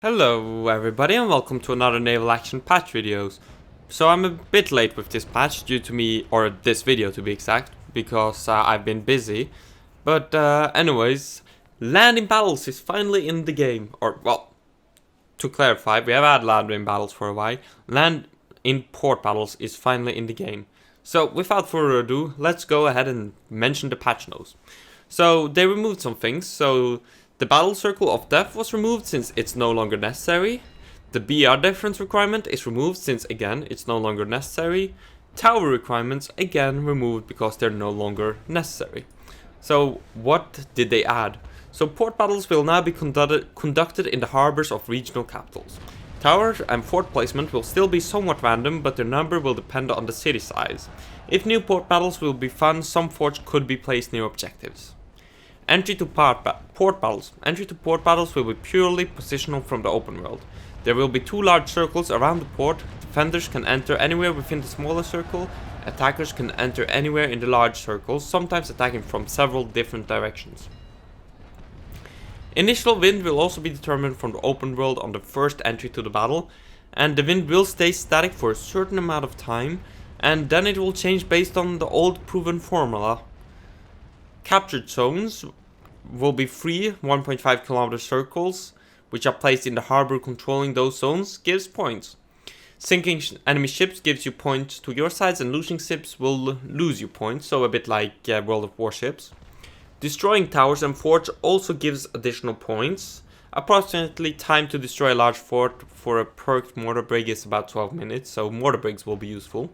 Hello everybody and welcome to another Naval Action Patch videos. So I'm a bit late with this patch due to me, or this video to be exact, because I've been busy. But anyways, land in battles is finally in the game. Or well, to clarify, we have had land in battles for a while. Land in port battles is finally in the game. So without further ado, let's go ahead and mention the patch notes. So they removed some things. So the Battle Circle of Death was removed since it's no longer necessary. The BR difference requirement is removed since again it's no longer necessary. Tower requirements again removed because they're no longer necessary. So what did they add? So port battles will now be conducted in the harbors of regional capitals. Tower and fort placement will still be somewhat random, but their number will depend on the city size. If new port battles will be fun, some forts could be placed near objectives. Entry to port battles. Entry to port battles will be purely positional from the open world. There will be two large circles around the port. Defenders can enter anywhere within the smaller circle. Attackers can enter anywhere in the large circles, sometimes attacking from several different directions. Initial wind will also be determined from the open world on the first entry to the battle, and the wind will stay static for a certain amount of time, and then it will change based on the old proven formula. Captured zones will be free 1.5 km circles, which are placed in the harbor. Controlling those zones gives points. Sinking enemy ships gives you points to your sides, and losing ships will lose you points, so a bit like World of Warships. Destroying towers and forts also gives additional points. Approximately time to destroy a large fort for a perked mortar brig is about 12 minutes, so mortar brigs will be useful.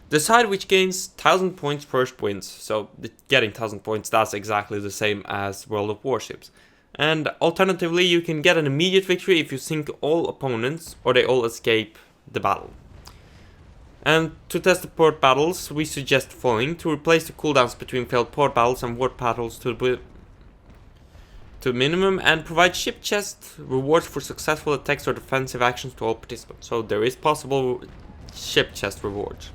The side which gains 1000 points first wins, so getting 1000 points, that's exactly the same as World of Warships. And alternatively, you can get an immediate victory if you sink all opponents or they all escape the battle. And to test the port battles, we suggest the following: to replace the cooldowns between failed port battles and port battles to minimum, and provide ship chest rewards for successful attacks or defensive actions to all participants. So there is possible ship chest rewards.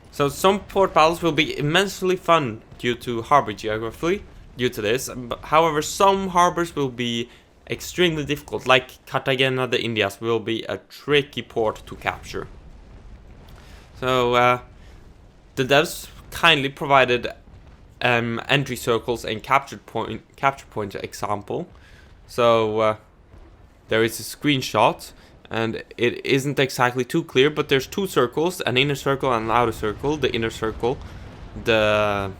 So some port battles will be immensely fun due to harbor geography, due to this. However, some harbors will be extremely difficult, like Cartagena de Indias will be a tricky port to capture. So the devs kindly provided entry circles and capture point example. So there is a screenshot. And it isn't exactly too clear, but there's two circles, an inner circle and an outer circle. The inner circle, the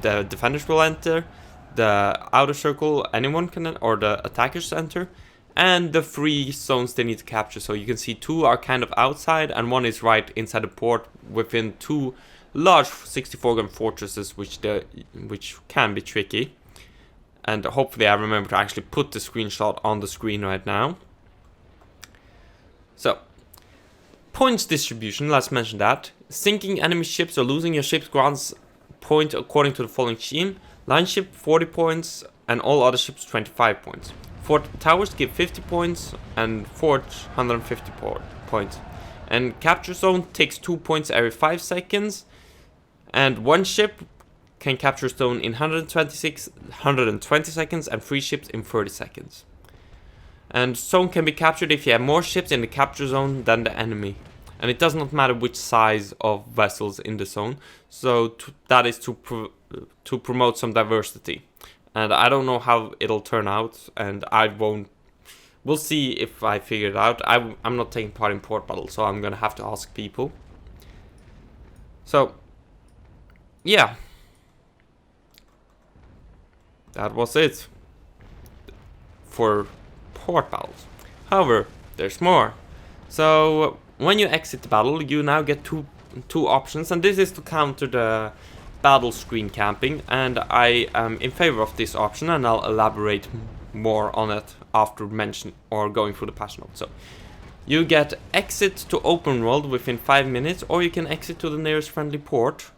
defenders will enter. The outer circle, anyone can, or the attackers enter. And the free zones they need to capture. So you can see two are kind of outside, and one is right inside the port within two large 64-gun fortresses, which can be tricky. And hopefully I remember to actually put the screenshot on the screen right now. So, points distribution, let's mention that. Sinking enemy ships or losing your ships grants point according to the following scheme. Line ship 40 points and all other ships 25 points. Fort towers give 50 points and forts 150 points. And capture zone takes 2 points every 5 seconds. And one ship can capture zone in 120 seconds and 3 ships in 30 seconds. And zone can be captured if you have more ships in the capture zone than the enemy. And it does not matter which size of vessels in the zone. So that is to promote some diversity. And I don't know how it'll turn out. And we'll see if I figure it out. I'm not taking part in port battles, so I'm gonna have to ask people. So, yeah. That was it for port battles. However, there's more. So when you exit the battle, you now get two options, and this is to counter the battle screen camping, and I am in favor of this option, and I'll elaborate more on it after mentioning or going through the patch notes. So you get exit to open world within 5 minutes, or you can exit to the nearest friendly port.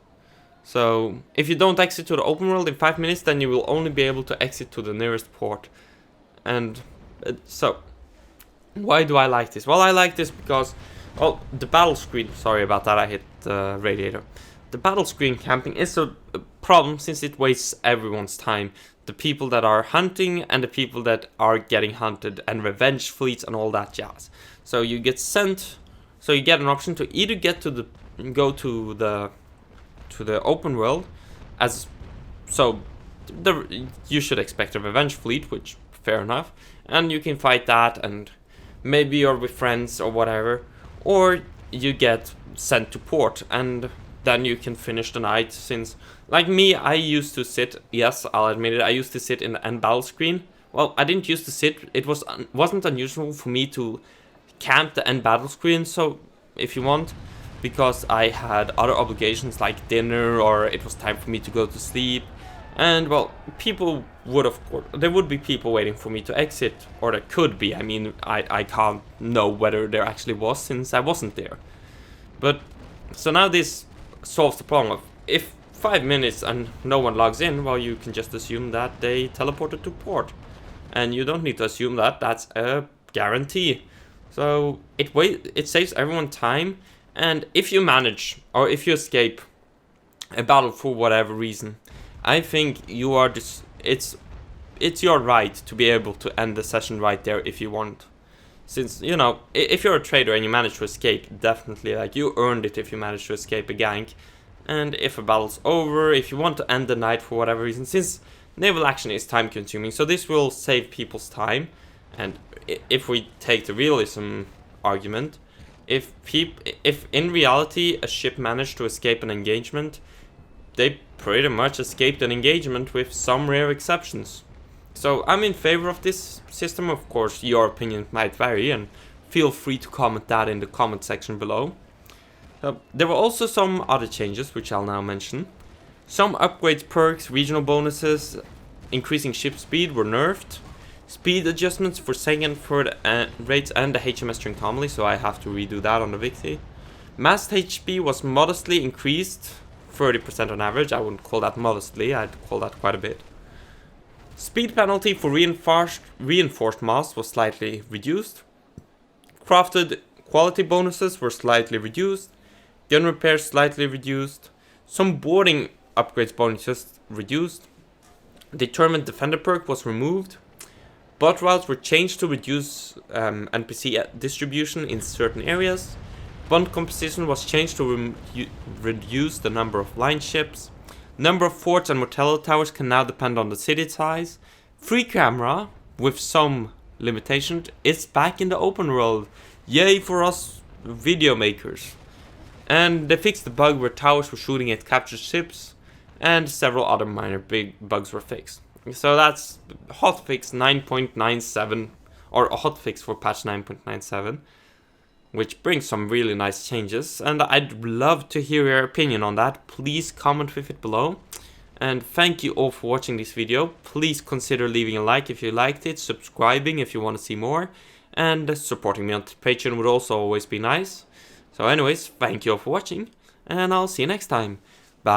So if you don't exit to the open world in 5 minutes, then you will only be able to exit to the nearest port. And so, why do I like this? Well, I like this because, the battle screen, sorry about that, I hit the radiator. The battle screen camping is a problem since it wastes everyone's time. the people that are hunting and the people that are getting hunted, and revenge fleets and all that jazz. So you get sent, so you get an option to either go to the open world, as so you should expect a revenge fleet, which fair enough, and you can fight that, and maybe you're with friends or whatever, or you get sent to port, and then you can finish the night. Since, like me, I used to sit, yes, I'll admit it, I used to sit in the end battle screen. Well, I didn't used to sit, it wasn't unusual for me to camp the end battle screen, so if you want, because I had other obligations like dinner, or it was time for me to go to sleep. And well, people would, of course, there would be people waiting for me to exit, or there could be. I mean, I can't know whether there actually was, since I wasn't there. But so now this solves the problem of, if 5 minutes and no one logs in, well, you can just assume that they teleported to port, and you don't need to assume that. That's a guarantee. So it saves everyone time, and if you manage, or if you escape a battle for whatever reason, I think you are just, it's your right to be able to end the session right there if you want. Since, you know, if you're a trader and you manage to escape, definitely, like, you earned it if you manage to escape a gank. And if a battle's over, if you want to end the night for whatever reason, since naval action is time consuming, so this will save people's time. And if we take the realism argument, if in reality a ship managed to escape an engagement, they pretty much escaped an engagement, with some rare exceptions. So I'm in favor of this system. Of course, your opinion might vary, and feel free to comment that in the comment section below. There were also some other changes, which I'll now mention. Some upgrades, perks, regional bonuses, increasing ship speed were nerfed. Speed adjustments for second, third rates and the HMS Trincomalee, so I have to redo that on the Victory. Mass HP was modestly increased, 30% on average. I wouldn't call that modestly, I'd call that quite a bit. Speed penalty for reinforced masts was slightly reduced. Crafted quality bonuses were slightly reduced. Gun repairs slightly reduced. Some boarding upgrades bonuses reduced. Determined defender perk was removed. Bot routes were changed to reduce NPC distribution in certain areas. Bond composition was changed to reduce the number of line ships. Number of forts and mortality towers can now depend on the city size. Free camera, with some limitations, is back in the open world. Yay for us video makers. And they fixed the bug where towers were shooting at captured ships, and several other minor big bugs were fixed. So that's hotfix 9.97, or a hotfix for patch 9.97, which brings some really nice changes, and I'd love to hear your opinion on that. Please comment with it below. And thank you all for watching this video. Please consider leaving a like if you liked it, subscribing if you want to see more, and supporting me on Patreon would also always be nice. So anyways, thank you all for watching, and I'll see you next time. Bye.